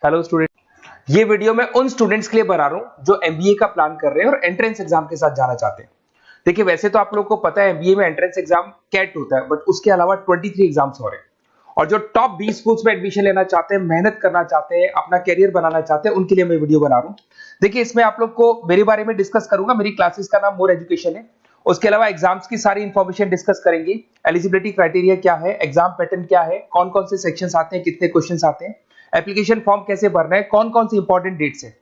Hello student, ये video मैं उन स्टूडेंट्स के लिए बना रहा हूं जो एमबीए का प्लान कर रहे हैं और एंट्रेंस एग्जाम के साथ जाना चाहते हैं। देखिए, वैसे तो आप लोगों को पता है एमबीए में एंट्रेंस एग्जाम कैट होता है, बट उसके अलावा 23 एग्जाम्स और हैं। और जो टॉप 20 स्कूल्स में एडमिशन लेना चाहते हैं, मेहनत करना चाहते हैं, अपना कैरियर बनाना चाहते हैं, उनके लिए मैं वीडियो बना रहा हूं। देखिए, इसमें आप लोग को मेरे बारे में डिस्कस करूंगा। मेरी क्लासेस का नाम मोर एजुकेशन है। उसके अलावा एग्जाम्स की सारी इंफॉर्मेशन डिस्कस करेंगे। एलिजिबिलिटी क्राइटेरिया क्या है, एग्जाम पैटर्न क्या है, कौन कौन से सेक्शंस आते हैं, कितने क्वेश्चंस आते हैं, एप्लीकेशन फॉर्म कैसे भरना है, कौन कौन सी इंपॉर्टेंट डेट्स है,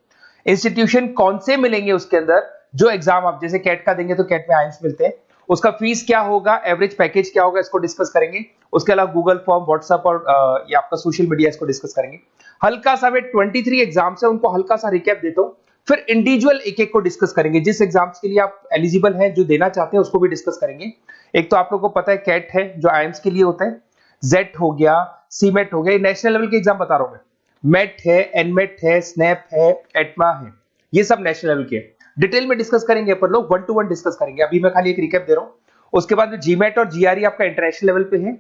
इंस्टीट्यूशन कौन से मिलेंगे उसके अंदर, जो एग्जाम आप जैसे कैट का देंगे तो कैट में आइम्स मिलते हैं, उसका फीस क्या होगा, एवरेज पैकेज क्या होगा, इसको डिस्कस करेंगे। उसके अलावा गूगल फॉर्म, व्हाट्सएप और ये आपका सोशल मीडिया, इसको डिस्कस करेंगे। हल्का सा वे 23 एग्जाम्स है, उनको हल्का सा रिकैप देता हूं, फिर इंडिविजुअल एक एक को डिस्कस करेंगे। जिस एग्जाम्स के लिए आप एलिजिबल हैं, जो देना चाहते हैं, उसको भी डिस्कस करेंगे। एक तो आप लोगों को पता है कैट है जो आइम्स के लिए होता है, जेट हो गया, सीमेट हो गया, नेशनल लेवल के एग्जाम बता रहा हूं मैं। मेट है, एनमेट है, स्नैप है, एटमा है, ये सब नेशनल लेवल के। डिटेल में डिस्कस करेंगे अपन लोग, 1 to 1 डिस्कस करेंगे। अभी मैं खाली एक रिकैप दे रहा हूं। उसके बाद में जीमेट और जीआरई आपका इंटरनेशनल लेवल पे है,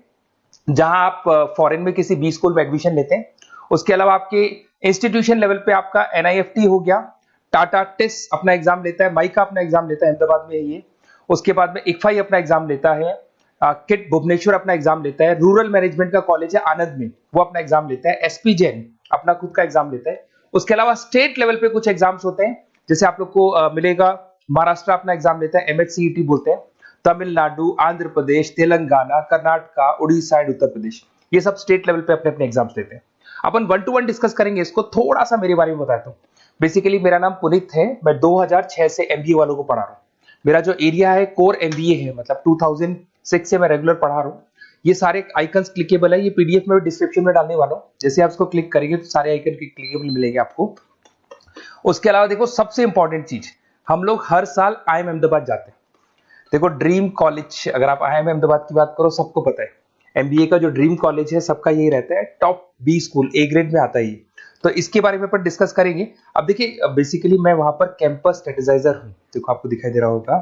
जहां आप फॉरेन में किसी बी स्कूल में एडमिशन लेते हैं। उसके अलावा आपके इंस्टीट्यूशन लेवल पे आपका एनआईएफटी हो गया, टाटा टेस्ट अपना एग्जाम लेता है, माइका अपना एग्जाम लेता है, अहमदाबाद में है ये। उसके बाद में इक्फाई अपना एग्जाम लेता है, किट भुवनेश्वर अपना एग्जाम लेता है, रूरल मैनेजमेंट का कॉलेज है आनंद में, वो अपना एग्जाम लेता है, एसपी जैन अपना खुद का एग्जाम लेता है। उसके अलावा स्टेट लेवल पे कुछ एग्जाम्स होते हैं, जैसे आप लोग को मिलेगा, महाराष्ट्र अपना एग्जाम लेता है, एमएचसीईटी बोलते हैं, तमिलनाडु, आंध्र प्रदेश, तेलंगाना, कर्नाटका, उड़ीसा एंड उत्तर प्रदेश, ये सब स्टेट लेवल पे अपने अपने एग्जाम्स लेते हैं। अपन 1 to 1 डिस्कस करेंगे इसको। थोड़ा सा मेरे बारे में बताता हूँ। बेसिकली मेरा नाम पुनीत है, मैं 2006 से एमबीए वालों को पढ़ा रहा हूँ। मेरा जो एरिया है कोर एमबीए है, मतलब 2006 से मैं रेगुलर पढ़ा रहा हूँ। ये सारे आइकन्स क्लिकेबल है, ये पीडीएफ में डिस्क्रिप्शन में डालने वाला हूँ। जैसे आप इसको क्लिक करेंगे तो सारे आइकन क्लिकेबल मिलेंगे आपको। उसके अलावा देखो, सबसे इंपॉर्टेंट चीज, हम लोग हर साल आईएम अहमदाबाद जाते हैं। देखो, ड्रीम कॉलेज, अगर आप आईएम अहमदाबाद की बात करो, सबको पता है एमबीए का जो ड्रीम कॉलेज है सबका यही रहता है, top B school, A grade में आता है ये। तो इसके बारे में अपन डिस्कस करेंगे। अब देखिए, बेसिकली मैं वहां पर कैंपस स्ट्रेटेजाइजर हूँ। देखो, आपको दिखाई दे रहा होगा,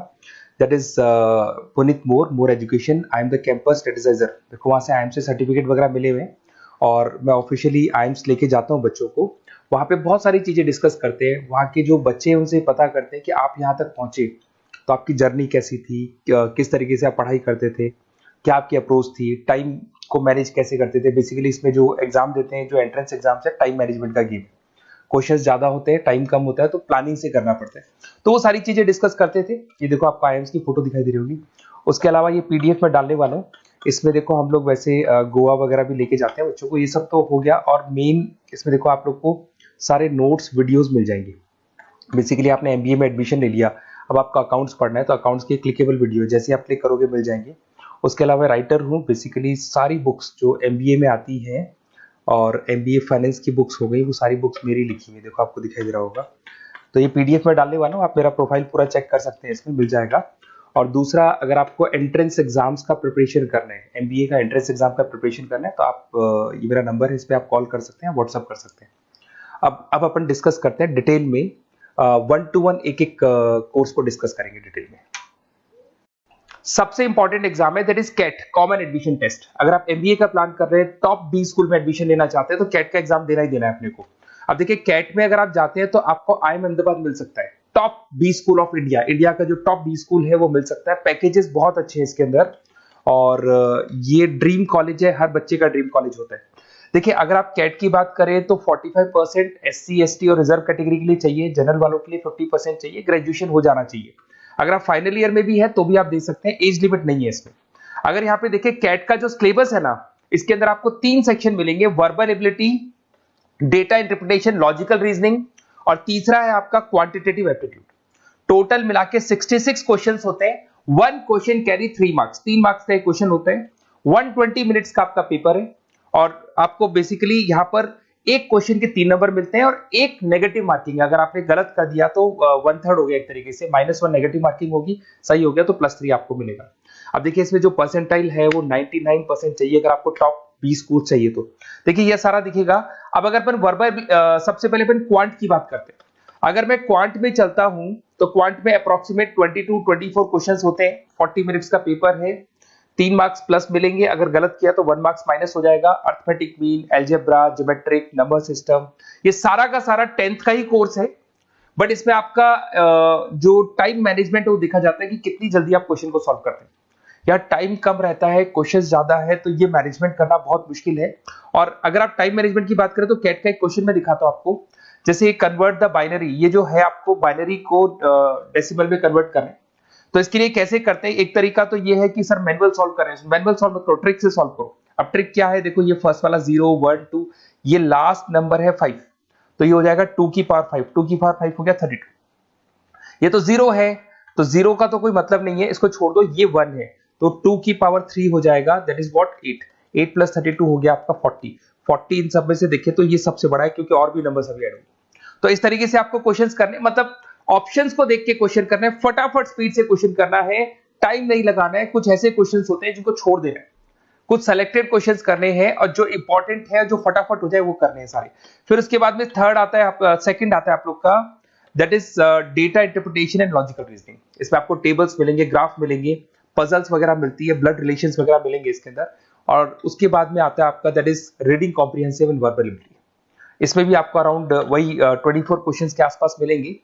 that is Puneet more education, I am the campus strategizer. देखो, वहां से आईएम से सर्टिफिकेट वगैरह मिले हुए हैं और मैं ऑफिशियली आईएम्स लेके जाता हूँ बच्चों को। वहां पे बहुत सारी चीजें डिस्कस करते हैं, वहां के जो बच्चे हैं उनसे पता करते हैं कि आप यहाँ तक पहुंचे तो आपकी जर्नी कैसी थी, किस तरीके से आप पढ़ाई करते थे, क्या आपकी अप्रोच थी, टाइम को मैनेज कैसे करते थे। बेसिकली इसमें जो एग्जाम देते हैं, जो एंट्रेंस एग्जाम है, टाइम मैनेजमेंट का गेम। क्वेश्चंस ज्यादा होते हैं, टाइम कम होता है, तो प्लानिंग से करना पड़ता है। तो वो सारी चीजें डिस्कस करते थे। ये देखो, आपको आईएम्स की फोटो दिखाई दे रही होगी। उसके अलावा ये पीडीएफ में डालने वाला हूँ। इसमें देखो, हम लोग वैसे गोवा वगैरह भी लेके जाते हैं बच्चों को। ये सब तो हो गया। और मेन इसमें देखो, आप लोग को सारे नोट्स, वीडियोस मिल जाएंगे। बेसिकली आपने एमबीए में एडमिशन ले लिया, अब आपका अकाउंट्स पढ़ना है, तो अकाउंट्स की क्लिकेबल वीडियो जैसे आप क्लिक करोगे मिल जाएंगे। उसके अलावा राइटर हूँ, बेसिकली सारी बुक्स जो एमबीए में आती हैं और एमबीए फाइनेंस की बुक्स हो गई, वो सारी बुक्स मेरी लिखी हुई, देखो आपको दिखाई दे रहा होगा। तो ये पीडीएफ में डालने वाला हूँ, आप मेरा प्रोफाइल पूरा चेक कर सकते हैं, इसमें मिल जाएगा। और दूसरा, अगर आपको एंट्रेंस एग्जाम्स का प्रिपरेशन करना है, एमबीए का एंट्रेंस एग्जाम का प्रिपरेशन करना है, तो आप ये मेरा नंबर है, इस पर आप कॉल कर सकते हैं, व्हाट्सअप कर सकते हैं। अब अपन डिस्कस करते हैं डिटेल में, 1 to 1 एक एक कोर्स को डिस्कस करेंगे डिटेल में। सबसे इंपॉर्टेंट एग्जाम है, that is CAT, common admission test. अगर आप एमबीए का प्लान कर रहे हैं, टॉप बी स्कूल में एडमिशन लेना चाहते हैं, तो कैट का एग्जाम देना ही देना है अपने को। अब देखिए, कैट में अगर आप जाते हैं तो आपको आईएम अहमदाबाद मिल सकता है, top B school of India, India का जो टॉप बी स्कूल है वो मिल सकता है। पैकेजेस बहुत अच्छे हैं इसके अंदर, और ये ड्रीम कॉलेज है, हर बच्चे का ड्रीम कॉलेज होता है। देखिए, अगर आप कैट की बात करें तो 45% एससी एसटी और रिजर्व कैटेगरी के लिए चाहिए, जनरल वालों के लिए 50% चाहिए, ग्रेजुएशन हो जाना चाहिए। अगर आप फाइनल ईयर में भी है तो भी आप दे सकते हैं, एज लिमिट नहीं है इसमें। अगर यहाँ पे देखिए, कैट का जो सिलेबस है ना, इसके अंदर आपको 3 सेक्शन मिलेंगे, verbal ability, data interpretation, logical reasoning, और तीसरा है आपका क्वांटिटेटिव एप्टीट्यूड। टोटल मिला के 66 क्वेश्चंस होते हैं। 1 क्वेश्चन कैरी 3 मार्क्स, 3 मार्क्स का एक क्वेश्चन होता है। 120 मिनट्स का आपका पेपर है, और आपको बेसिकली यहाँ पर एक क्वेश्चन के 3 नंबर मिलते हैं और एक नेगेटिव मार्किंग है। अगर आपने गलत कर दिया तो 1/3 हो गया, एक तरीके से -1 नेगेटिव मार्किंग होगी, सही हो गया तो +3 आपको मिलेगा। अब देखिए, इसमें जो परसेंटाइल है वो 99% चाहिए, अगर आपको टॉप 20 स्कोर चाहिए तो। देखिए, ये सारा दिखेगा। अब अगर अपन वर्बल, सबसे पहले अपन क्वांट की बात करते हैं। अगर मैं क्वांट में चलता हूं तो क्वांट में अप्रोक्सीमेट 22-24 क्वेश्चंस होते हैं, 40 मिनट्स का पेपर है। 3 मार्क्स प्लस मिलेंगे, अगर गलत किया तो 1 मार्क्स माइनस हो जाएगा। Arithmetic mean, algebra, geometric, number system, ये सारा का सारा 10th का ही कोर्स है, बट इसमें आपका जो टाइम मैनेजमेंट है वो देखा जाता है कि कितनी जल्दी आप क्वेश्चन को सॉल्व करते हैं। या टाइम कम रहता है, क्वेश्चन ज्यादा है, तो ये मैनेजमेंट करना बहुत मुश्किल है। और अगर आप टाइम मैनेजमेंट की बात करें तो कैट का एक क्वेश्चन मैं दिखाता हूं आपको। जैसे कन्वर्ट द बाइनरी, ये जो है आपको बाइनरी को डेसिमल में कन्वर्ट करना है, तो इसके लिए कैसे करते हैं? एक तरीका तो ये है कि सर मैनुअल सॉल्व करें, मैनुअल सॉल्व करो, ट्रिक से सॉल्व करो। अब ट्रिक क्या है? देखो, ये फर्स्ट वाला 0 1 2, ये लास्ट नंबर है 5, तो ये हो जाएगा 2 की पावर 5, 2 की पावर 5 हो गया 32। ये तो 0 है, तो 0 का तो कोई मतलब नहीं है, इसको छोड़ दो। ये 1 है, तो 2 की पावर 3 हो जाएगा, दैट इज व्हाट 8। 8 प्लस 32 हो गया आपका 40। 40 इन सब में से देखें तो ये सबसे बड़ा है, क्योंकि और भी नंबर अभी ऐड होंगे। तो इस तरीके से आपको क्वेश्चंस करने, मतलब ऑप्शंस को देख के क्वेश्चन करना है, फटाफट स्पीड से क्वेश्चन करना है, टाइम नहीं लगाना है। कुछ ऐसे क्वेश्चंस होते हैं जिनको छोड़ देना है, कुछ सेलेक्टेड क्वेश्चंस करने हैं, और जो इंपॉर्टेंट है, जो फटाफट हो जाए, वो करने हैं सारे। फिर उसके बाद में थर्ड आता है, सेकंड आता है आप लोग का, that is data interpretation and logical reasoning. इसमें आपको टेबल्स मिलेंगे, ग्राफ मिलेंगे, पजल्स वगैरह मिलती है, ब्लड रिलेशंस वगैरह मिलेंगे इसके अंदर। और उसके बाद में आता है आपका that is reading comprehensive and verbal ability. इसमें भी आपको अराउंड वही 24 क्वेश्चंस के आसपास मिलेंगे।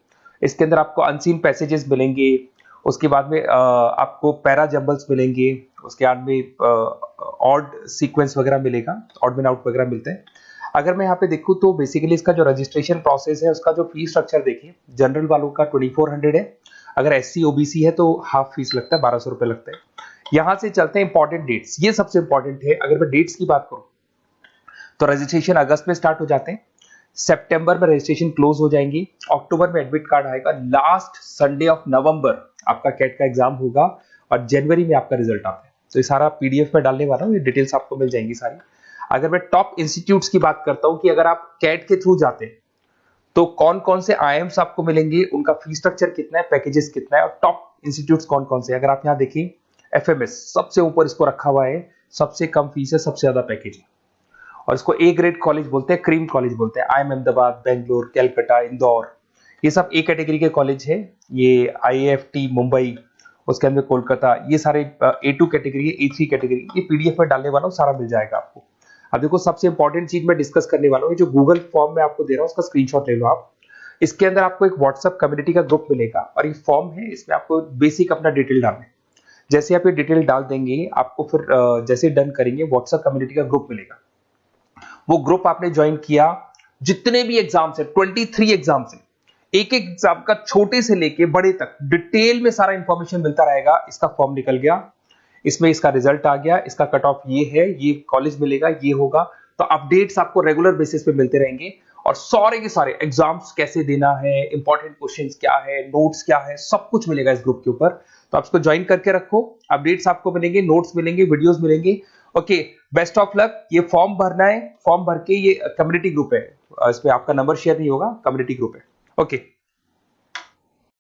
इसके अंदर आपको अनसीन पैसेजेस मिलेंगे, उसके बाद में आपको पैरा जंबल्स मिलेंगे, उसके बाद में ऑड सीक्वेंस वगैरह मिलेगा, ऑड मैन आउट वगैरह मिलते हैं। अगर मैं यहाँ पे देखूँ तो बेसिकली इसका जो रजिस्ट्रेशन प्रोसेस है, उसका जो फीस स्ट्रक्चर देखिए, जनरल वालों का 2400 है, अगर SC OBC है तो हाफ फीस लगता है, 1200 रुपए लगता है। यहाँ से चलते हैं इंपॉर्टेंट डेट्स, ये सबसे इंपॉर्टेंट है। अगर मैं डेट्स की बात करूँ तो रजिस्ट्रेशन अगस्त में स्टार्ट हो जाते हैं, सितंबर में रजिस्ट्रेशन क्लोज हो जाएंगी, अक्टूबर में एडमिट कार्ड आएगा, लास्ट संडे ऑफ नवंबर आपका कैट का एग्जाम होगा, और जनवरी में आपका रिजल्ट आता है। तो ये सारा PDF में डालने वाला हूँ, ये डिटेल्स आपको मिल जाएंगी सारी। अगर मैं टॉप इंस्टीट्यूट्स की बात करता हूँ कि अगर आप कैट के थ्रू जाते हैं तो कौन कौन से IIMs आपको मिलेंगे, उनका फीस स्ट्रक्चर कितना है, पैकेजेस कितना है, और टॉप इंस्टीट्यूट्स कौन कौन से। अगर आप यहाँ देखिए, FMS सबसे ऊपर इसको रखा हुआ है, सबसे कम फीस है, सबसे ज्यादा पैकेज है, और इसको A ग्रेड कॉलेज बोलते हैं, क्रीम कॉलेज बोलते हैं। IIM अहमदाबाद, बेंगलोर, कैलकाटा, इंदौर, ये सब A कैटेगरी के कॉलेज है। ये IIFT मुंबई, उसके अंदर कोलकाता, ये सारे A2 कैटेगरी है, A3 कैटेगरी। ये PDF में डालने वाला हूँ, सारा मिल जाएगा आपको। अब देखो, सबसे इंपॉर्टेंट चीज मैं डिस्कस करने वाला हूँ, जो गूगल फॉर्म में आपको दे रहा हूँ, उसका स्क्रीनशॉट ले लो आप। इसके अंदर आपको एक व्हाट्सएप कम्युनिटी का ग्रुप मिलेगा, और ये फॉर्म है, इसमें आपको बेसिक अपना डिटेल डालना है। जैसे आप ये डिटेल डाल देंगे, आपको फिर जैसे डन करेंगे, व्हाट्सएप कम्युनिटी का ग्रुप मिलेगा। वो ग्रुप आपने ज्वाइन किया, जितने भी एग्जाम्स है, 23 एग्जाम्स है, एक एक एग्जाम का छोटे से लेके बड़े तक डिटेल में सारा इंफॉर्मेशन मिलता रहेगा। इसका फॉर्म निकल गया, इसमें इसका रिजल्ट आ गया, इसका कट ऑफ ये है, ये कॉलेज मिलेगा, ये होगा। तो अपडेट्स आपको रेगुलर बेसिस पे मिलते रहेंगे, और सारे के सारे एग्जाम्स कैसे देना है, इंपॉर्टेंट क्वेश्चंस क्या है, नोट्स क्या है, सब कुछ मिलेगा इस ग्रुप के ऊपर। तो आप इसको ज्वाइन करके रखो, अपडेट्स आपको मिलेंगे, नोट्स मिलेंगे, वीडियोस मिलेंगे। Okay, best of luck. ये फॉर्म भरना है, फॉर्म भर के, ये कम्युनिटी ग्रुप है, इस पे आपका नंबर शेयर नहीं होगा, कम्युनिटी ग्रुप है। ओके।